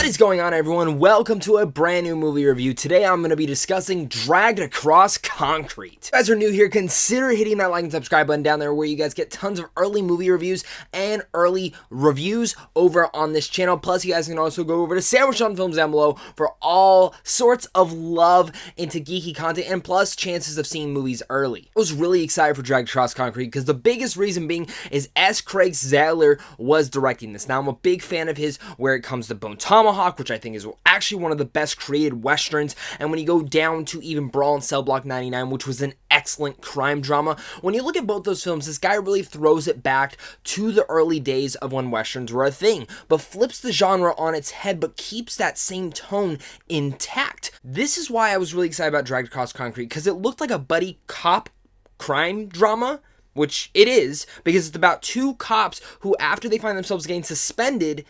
What is going on, everyone? Welcome to a brand new movie review. Today I'm going to be discussing Dragged Across Concrete. If you guys are new here, consider hitting that like and subscribe button down there where you guys get tons of early movie reviews and early reviews over on this channel. Plus, you guys can also go over to Sandwich on Films down below for all sorts of love into geeky content and plus chances of seeing movies early. I was really excited for Dragged Across Concrete because the biggest reason being is S. Craig Zahler was directing this. Now, I'm a big fan of his where it comes to Bone Tomahawk, which I think is actually one of the best created westerns, and when you go down to even Brawl in Cell Block 99, which was an excellent crime drama, when you look at both those films, this guy really throws it back to the early days of when westerns were a thing, but flips the genre on its head, but keeps that same tone intact. This is why I was really excited about Dragged Across Concrete, because it looked like a buddy cop crime drama, which it is, because it's about two cops who, after they find themselves getting suspended,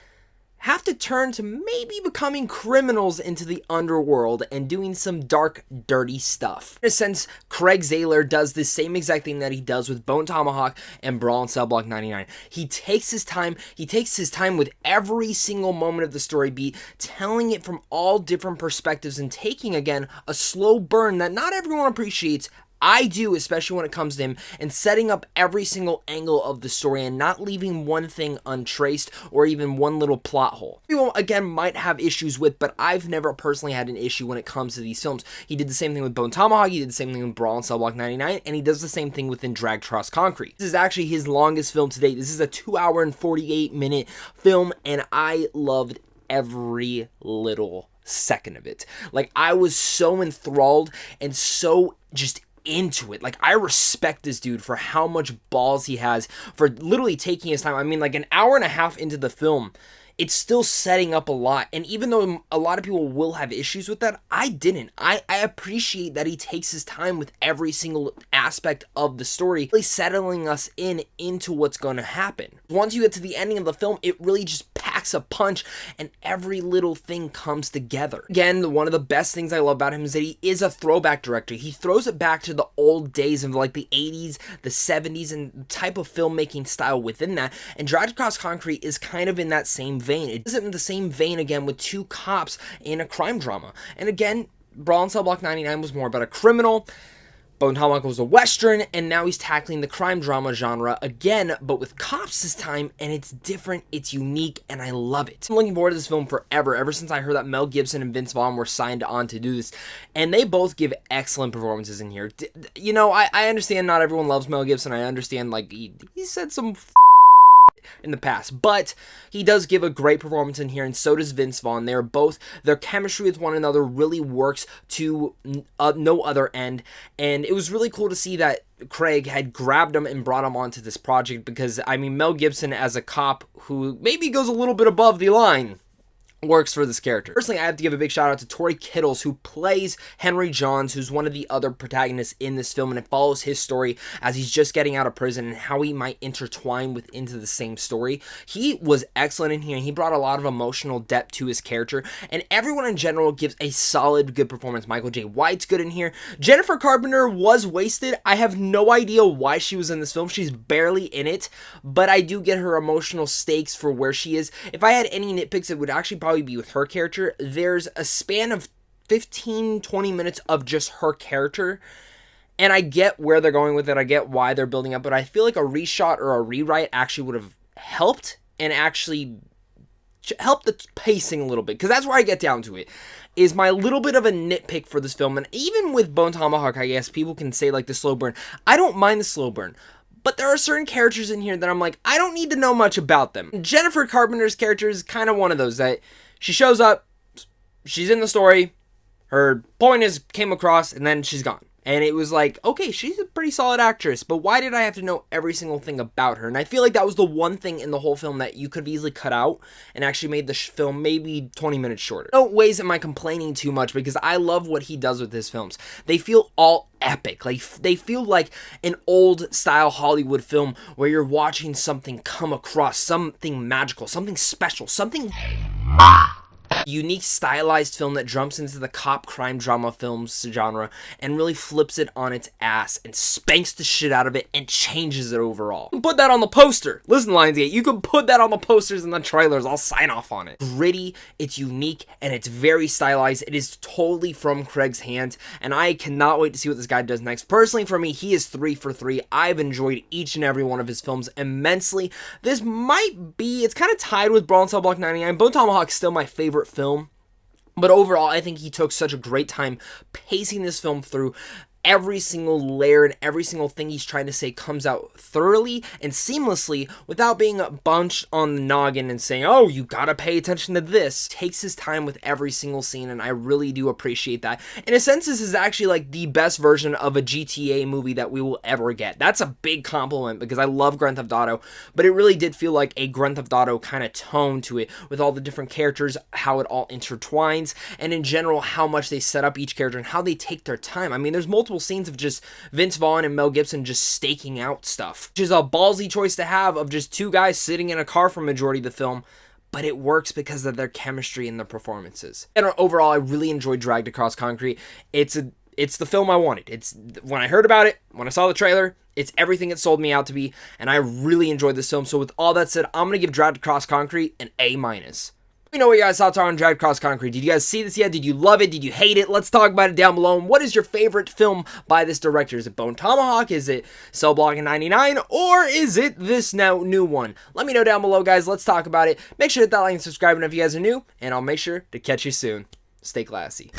have to turn to maybe becoming criminals into the underworld and doing some dark, dirty stuff. In a sense, Craig Zahler does the same exact thing that he does with Bone Tomahawk and Brawl in Cell Block 99. He takes his time with every single moment of the story beat, telling it from all different perspectives and taking, again, a slow burn that not everyone appreciates. I do, especially when it comes to him, and setting up every single angle of the story and not leaving one thing untraced or even one little plot hole. People, again, might have issues with, but I've never personally had an issue when it comes to these films. He did the same thing with Bone Tomahawk, he did the same thing with Brawl in Cell Block 99, and he does the same thing within Dragged Across Concrete. This is actually his longest film to date. This is a 2-hour and 48-minute film, and I loved every little second of it. Like, I was so enthralled and so just into it. Like, I respect this dude for how much balls he has for literally taking his time. I mean, like, an hour and a half into the film, it's still setting up a lot, and even though a lot of people will have issues with that, I didn't. I appreciate that he takes his time with every single aspect of the story, really settling us into what's going to happen. Once you get to the ending of the film, it really just packs a punch, and every little thing comes together. Again, one of the best things I love about him is that he is a throwback director. He throws it back to the old days of like the 80s, the 70s, and the type of filmmaking style within that, and Dragged Across Concrete is kind of in that same vein. It isn't in the same vein again with two cops in a crime drama. And again, Brawl in Cell Block 99 was more about a criminal. Bone Tomahawk was a western, and now he's tackling the crime drama genre again, but with cops this time, and it's different, it's unique, and I love it. I'm looking forward to this film forever, ever since I heard that Mel Gibson and Vince Vaughn were signed on to do this, and they both give excellent performances in here. You know, I understand not everyone loves Mel Gibson. I understand, like, he said some in the past, but he does give a great performance in here, and so does Vince Vaughn. Their chemistry with one another really works to no other end, and it was really cool to see that Craig had grabbed him and brought him onto this project, because, I mean, Mel Gibson as a cop who maybe goes a little bit above the line works for this character. Personally, I have to give a big shout out to Tori Kittles, who plays Henry Johns, who's one of the other protagonists in this film, and it follows his story as he's just getting out of prison and how he might intertwine into the same story. He was excellent in here, and he brought a lot of emotional depth to his character, and everyone in general gives a solid, good performance. Michael J. White's good in here. Jennifer Carpenter was wasted. I have no idea why she was in this film. She's barely in it, but I do get her emotional stakes for where she is. If I had any nitpicks, it would actually probably be with her character. There's a span of 15-20 minutes of just her character, and I get where they're going with it. I get why they're building up, but I feel like a reshot or a rewrite actually would have helped, and actually helped the pacing a little bit, because that's where I get down to it, is my little bit of a nitpick for this film. And even with Bone Tomahawk, I guess people can say like the slow burn. I don't mind the slow burn, but there are certain characters in here that I'm like, I don't need to know much about them. Jennifer Carpenter's character is kind of one of those that she shows up, she's in the story, her point came across, and then she's gone. And it was like, okay, she's a pretty solid actress, but why did I have to know every single thing about her? And I feel like that was the one thing in the whole film that you could have easily cut out and actually made the film maybe 20 minutes shorter. No ways am I complaining too much, because I love what he does with his films. They feel all epic. Like, they feel like an old style Hollywood film where you're watching something come across, something magical, something special, something Unique stylized film that jumps into the cop crime drama films genre and really flips it on its ass and spanks the shit out of it and changes it overall. Put that on the poster. Listen, Lionsgate, you can put that on the posters and the trailers. I'll sign off on it. Gritty, it's unique, and it's very stylized. It is totally from Craig's hand, and I cannot wait to see what this guy does next. Personally, for me, he is 3 for 3. I've enjoyed each and every one of his films immensely. This might be, it's kind of tied with Brawl in Cell Block 99. Bone Tomahawk's still my favorite film. But overall, I think he took such a great time pacing this film through. Every single layer and every single thing he's trying to say comes out thoroughly and seamlessly without being bunched on the noggin and saying, oh, you gotta pay attention to this. Takes his time with every single scene, and I really do appreciate that. In a sense, this is actually like the best version of a GTA movie that we will ever get. That's a big compliment because I love Grand Theft Auto, but it really did feel like a Grand Theft Auto kind of tone to it with all the different characters, how it all intertwines, and in general, how much they set up each character and how they take their time. I mean, there's multiple scenes of just Vince Vaughn and Mel Gibson just staking out stuff, which is a ballsy choice to have of just two guys sitting in a car for majority of the film, but it works because of their chemistry and their performances. And overall, I really enjoyed Dragged Across Concrete. It's the film I wanted. It's when I heard about it, when I saw the trailer, it's everything it sold me out to be, and I really enjoyed this film. So with all that said, I'm gonna give Dragged Across Concrete an A-. Let me know what your guys' thoughts are on Dragged Across Concrete. Did you guys see this yet? Did you love it? Did you hate it? Let's talk about it down below. And what is your favorite film by this director? Is it Bone Tomahawk? Is it Cell Block 99? Or is it this now new one? Let me know down below, guys. Let's talk about it. Make sure to hit that like and subscribe if you guys are new, and I'll make sure to catch you soon. Stay classy.